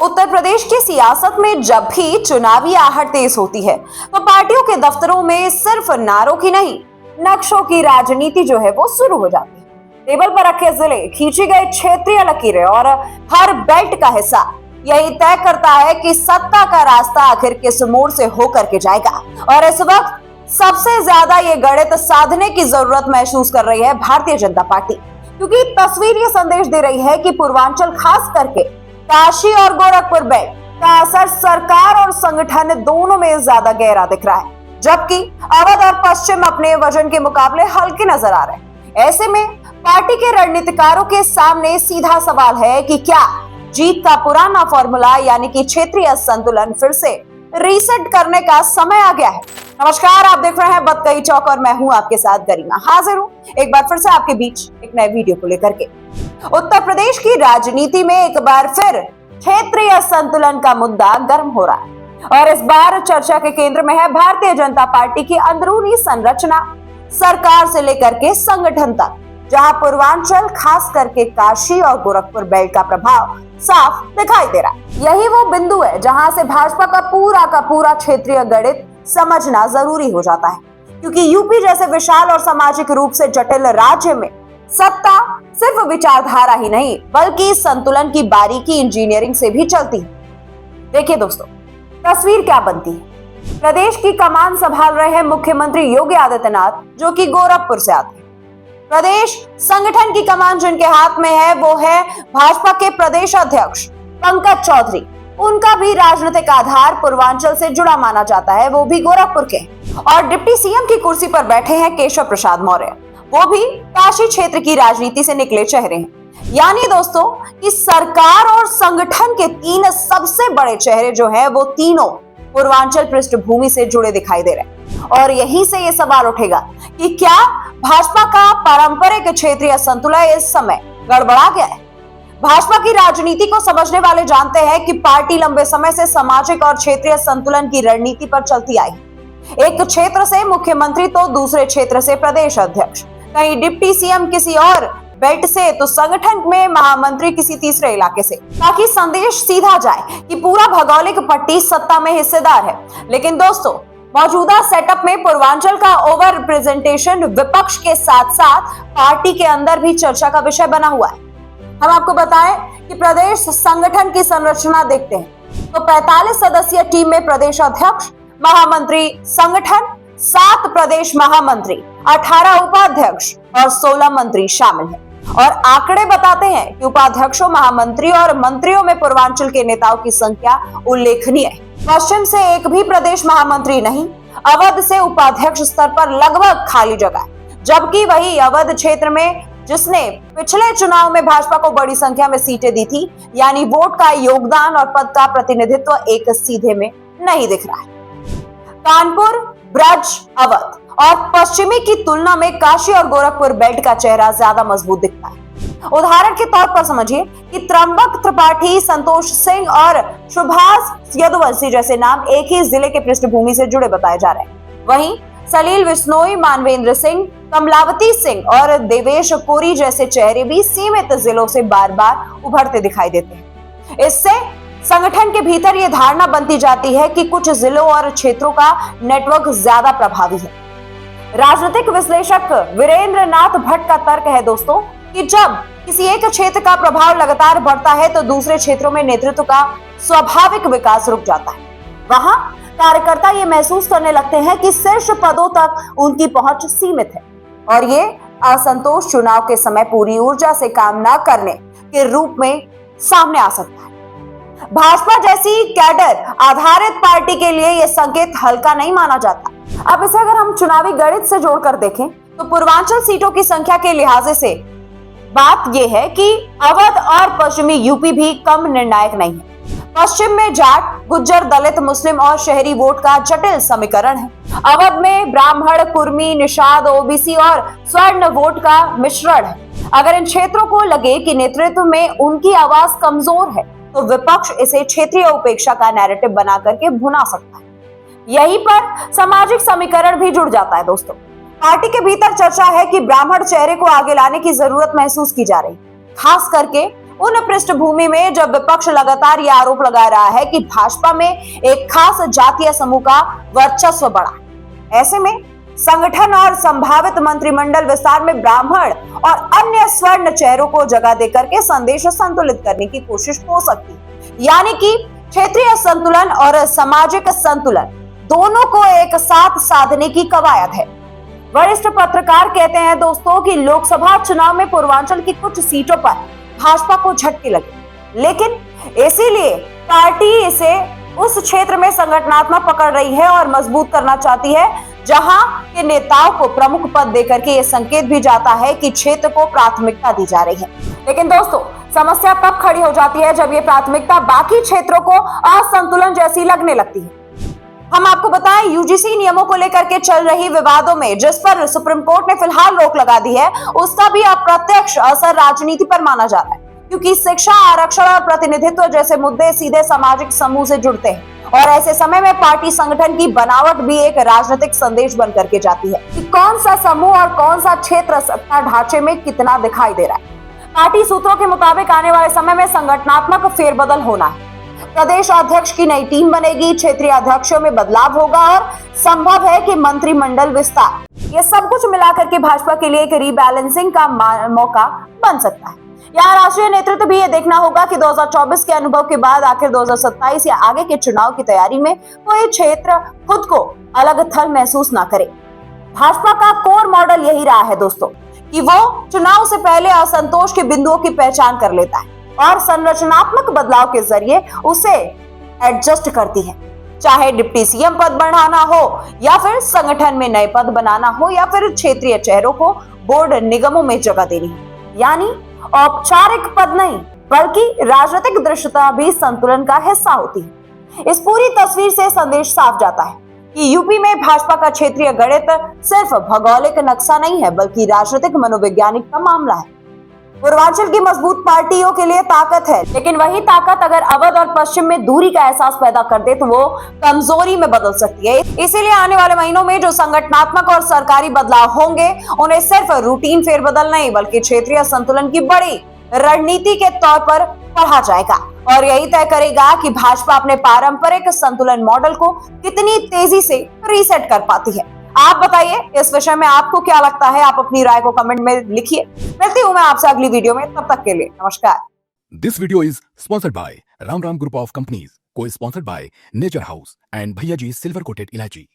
उत्तर प्रदेश की सियासत में जब भी चुनावी आहट तेज होती है तो पार्टियों के दफ्तरों में सिर्फ नारों की नहीं, नक्शों की राजनीति जो है वो शुरू हो जाती है। टेबल पर रखे जिले, खींची गई क्षेत्रीय लकीरें और हर बेल्ट का हिस्सा यही तय करता है कि सत्ता का रास्ता आखिर किस मोड़ से होकर के जाएगा। और इस वक्त सबसे ज्यादा ये गणित साधने की जरूरत महसूस कर रही है भारतीय जनता पार्टी, क्योंकि तस्वीर ये संदेश दे रही है कि पूर्वांचल, खास करके काशी और गोरखपुर बेल्ट का असर सरकार और संगठन दोनों में ज्यादा गहरा दिख रहा है, जबकि अवध और पश्चिम अपने वजन के मुकाबले हल्के नजर आ रहे हैं। ऐसे में पार्टी के रणनीतिकारों के सामने सीधा सवाल है कि क्या जीत का पुराना फॉर्मूला यानी कि क्षेत्रीय संतुलन फिर से रीसेट करने का समय आ गया है। नमस्कार, आप देख रहे हैं बतकही चौक और मैं हूं आपके साथ गरिमा। हाजिर हूं एक बार फिर से आपके बीच एक नए वीडियो को लेकर के। उत्तर प्रदेश की राजनीति में एक बार फिर क्षेत्रीय संतुलन का मुद्दा गर्म हो रहा है और इस बार चर्चा के केंद्र में है भारतीय जनता पार्टी की अंदरूनी संरचना, सरकार से लेकर के संगठन तक, जहां पूर्वांचल, खास करके काशी और गोरखपुर बेल्ट का प्रभाव साफ दिखाई दे रहा है। यही वो बिंदु है जहां से भाजपा का पूरा क्षेत्रीय गणित समझना जरूरी हो जाता है, क्योंकि यूपी जैसे विशाल और सामाजिक रूप से जटिल राज्य में सत्ता सिर्फ विचारधारा ही नहीं बल्कि संतुलन की बारीकी इंजीनियरिंग से भी चलती है। देखिए दोस्तों, तस्वीर क्या बनती है। प्रदेश की कमान संभाल रहे हैं मुख्यमंत्री योगी आदित्यनाथ, जो कि गोरखपुर से आते हैं। प्रदेश संगठन की कमान जिनके हाथ में है वो है भाजपा के प्रदेश अध्यक्ष पंकज चौधरी। उनका भी राजनीतिक आधार पूर्वांचल से जुड़ा माना जाता है, वो भी गोरखपुर के। और डिप्टी सीएम की कुर्सी पर बैठे हैं केशव प्रसाद मौर्य, वो भी काशी क्षेत्र की राजनीति से निकले चेहरे हैं। यानी दोस्तों कि सरकार और संगठन के तीन सबसे बड़े चेहरे जो हैं वो तीनों पूर्वांचल पृष्ठभूमि से जुड़े दिखाई दे रहे हैं। और यहीं से ये सवाल उठेगा कि क्या भाजपा का पारंपरिक क्षेत्रीय संतुलन इस समय गड़बड़ा गया है। भाजपा की राजनीति को समझने वाले जानते हैं कि पार्टी लंबे समय से सामाजिक और क्षेत्रीय संतुलन की रणनीति पर चलती आई। एक क्षेत्र से मुख्यमंत्री तो दूसरे क्षेत्र से प्रदेश अध्यक्ष, कहीं डिप्टी सीएम किसी और बेल्ट से तो संगठन में महामंत्री किसी तीसरे इलाके से, ताकि संदेश सीधा जाए कि पूरा भौगोलिक पट्टी सत्ता में हिस्सेदार है। लेकिन दोस्तों, मौजूदा सेटअप में पूर्वांचल का ओवर रिप्रेजेंटेशन विपक्ष के साथ साथ पार्टी के अंदर भी चर्चा का विषय बना हुआ है। हम आपको बताएं कि प्रदेश संगठन की संरचना देखते हैं तो 45 सदस्यीय टीम में प्रदेश अध्यक्ष, महामंत्री, संगठन, 7 प्रदेश महामंत्री, 18 उपाध्यक्ष और 16 मंत्री शामिल हैं। और आंकड़े बताते हैं कि उपाध्यक्षों, महामंत्री और मंत्रियों में पूर्वांचल के नेताओं की संख्या उल्लेखनीय है। पश्चिम से एक भी प्रदेश महामंत्री नहीं, अवध से उपाध्यक्ष स्तर पर लगभग खाली जगह है, जबकि वही अवध क्षेत्र में जिसने पिछले चुनाव में भाजपा को बड़ी संख्या में सीटें दी थी, यानी वोट का योगदान और पद का प्रतिनिधित्व एक सीधे में नहीं दिख रहा है। कानपुर, ब्रज, अवध और पश्चिमी की तुलना में काशी और गोरखपुर बेल्ट का चेहरा ज्यादा मजबूत दिखता है। उदाहरण के तौर पर समझिए कि त्र्यंबक त्रिपाठी, संतोष सिंह और सुभाष यदुवंशी जैसे नाम एक ही जिले के पृष्ठभूमि से जुड़े बताए जा रहे हैं। वहीं सलील बिश्नोई, मानवेंद्र सिंह, कमलावती सिंह और देवेश कोरी जैसे चेहरे भी सीमित जिलों से बार बार उभरते दिखाई देते हैं। इससे संगठन के भीतर ये धारणा बनती जाती है कि कुछ जिलों और क्षेत्रों का नेटवर्क ज्यादा प्रभावी है। राजनीतिक विश्लेषक वीरेंद्र नाथ भट्ट का तर्क है दोस्तों कि जब किसी एक क्षेत्र का प्रभाव लगातार बढ़ता है तो दूसरे क्षेत्रों में नेतृत्व का स्वाभाविक विकास रुक जाता है। वहां कार्यकर्ता ये महसूस करने लगते हैं कि शीर्ष पदों तक उनकी पहुंच सीमित है और ये असंतोष चुनाव के समय पूरी ऊर्जा से काम न करने के रूप में सामने आ सकता है। भाजपा जैसी कैडर आधारित पार्टी के लिए यह संकेत हल्का नहीं माना जाता। अब इसे अगर हम चुनावी गणित से जोड़कर देखें तो पूर्वांचल सीटों की संख्या के लिहाज से बात यह है कि अवध और पश्चिमी यूपी भी कम निर्णायक नहीं है। पश्चिम में जाट, गुज्जर, दलित, मुस्लिम और शहरी वोट का जटिल समीकरण है। अवध में ब्राह्मण, कुर्मी, निषाद, ओबीसी और स्वर्ण वोट का मिश्रण है। अगर इन क्षेत्रों को लगे कि नेतृत्व में उनकी आवाज कमजोर है तो विपक्ष इसे क्षेत्रीय उपेक्षा का नैरेटिव बना करके भुना सकता है। यहीं पर सामाजिक समीकरण भी जुड़ जाता है दोस्तों। पार्टी के भीतर चर्चा है कि ब्राह्मण चेहरे को आगे लाने की जरूरत महसूस की जा रही, खास करके उन पृष्ठभूमि में जब विपक्ष लगातार ये आरोप लगा रहा है कि भाजपा में एक खास जातीय समूह का वर्चस्व बढ़ा, ऐसे में संगठन और संभावित मंत्रिमंडल विस्तार में ब्राह्मण और अन्य स्वर्ण चेहरों को जगह देकर के संदेश संतुलित करने की कोशिश हो सकती है। यानी कि क्षेत्रीय संतुलन और सामाजिक संतुलन दोनों को एक साथ साधने की कवायद है। वरिष्ठ पत्रकार कहते हैं दोस्तों कि लोकसभा चुनाव में पूर्वांचल की कुछ सीटों पर भाजपा को झटके लगे, लेकिन इसीलिए पार्टी इसे उस क्षेत्र में संगठनात्मक पकड़ रही है और मजबूत करना चाहती है, जहां के नेताओं को प्रमुख पद देकर के ये संकेत भी जाता है कि क्षेत्र को प्राथमिकता दी जा रही है। लेकिन दोस्तों, समस्या तब खड़ी हो जाती है जब ये प्राथमिकता बाकी क्षेत्रों को असंतुलन जैसी लगने लगती है। हम आपको बताएं, यूजीसी नियमों को लेकर के चल रही विवादों में जिस पर सुप्रीम कोर्ट ने फिलहाल रोक लगा दी है, उसका भी अप्रत्यक्ष असर राजनीति पर माना जा रहा है, क्योंकि शिक्षा, आरक्षण और प्रतिनिधित्व जैसे मुद्दे सीधे सामाजिक समूह से जुड़ते हैं और ऐसे समय में पार्टी संगठन की बनावट भी एक राजनीतिक संदेश बन करके जाती है कि कौन सा समूह और कौन सा क्षेत्र सत्ता ढांचे में कितना दिखाई दे रहा है। पार्टी सूत्रों के मुताबिक आने वाले समय में संगठनात्मक फेरबदल होना है। प्रदेश अध्यक्ष की नई टीम बनेगी, क्षेत्रीय अध्यक्षों में बदलाव होगा और संभव है कि मंत्रिमंडल विस्तार। ये सब कुछ मिलाकर के भाजपा के लिए एक रीबैलेंसिंग का मौका बन सकता है। यहाँ राष्ट्रीय नेतृत्व भी ये देखना होगा कि 2024 के अनुभव के बाद आखिर 2027 या आगे के चुनाव की तैयारी में कोई क्षेत्र खुद को अलग थल महसूस ना करे। भाजपा का कोर मॉडल यही रहा है दोस्तों कि वो चुनाव से पहले असंतोष के बिंदुओं की पहचान कर लेता है और संरचनात्मक बदलाव के जरिए उसे एडजस्ट करती है, चाहे डिप्टी सीएम पद बढ़ाना हो या फिर संगठन में नए पद बनाना हो या फिर क्षेत्रीय चेहरों को बोर्ड निगमों में जगह देनी हो। यानी औपचारिक पद नहीं बल्कि राजनीतिक दृश्यता भी संतुलन का हिस्सा होती है। इस पूरी तस्वीर से संदेश साफ जाता है कि यूपी में भाजपा का क्षेत्रीय गणित सिर्फ भौगोलिक नक्शा नहीं है बल्कि राजनीतिक मनोवैज्ञानिक का मामला है। पूर्वांचल की मजबूत पार्टियों के लिए ताकत है, लेकिन वही ताकत अगर अवध और पश्चिम में दूरी का एहसास पैदा कर दे तो वो कमजोरी में बदल सकती है। इसीलिए आने वाले महीनों में जो संगठनात्मक और सरकारी बदलाव होंगे उन्हें सिर्फ रूटीन फेरबदल नहीं बल्कि क्षेत्रीय संतुलन की बड़ी रणनीति के तौर पर पढ़ा जाएगा और यही तय करेगा कि भाजपा अपने पारंपरिक संतुलन मॉडल को कितनी तेजी से रीसेट कर पाती है। आप बताइए इस विषय में आपको क्या लगता है, आप अपनी राय को कमेंट में लिखिए। मिलती हूँ मैं आपसे अगली वीडियो में, तब तक के लिए नमस्कार। This video is sponsored by Ram group of companies, co sponsored by Nature House and Bhaiya ji silver coated इलायची।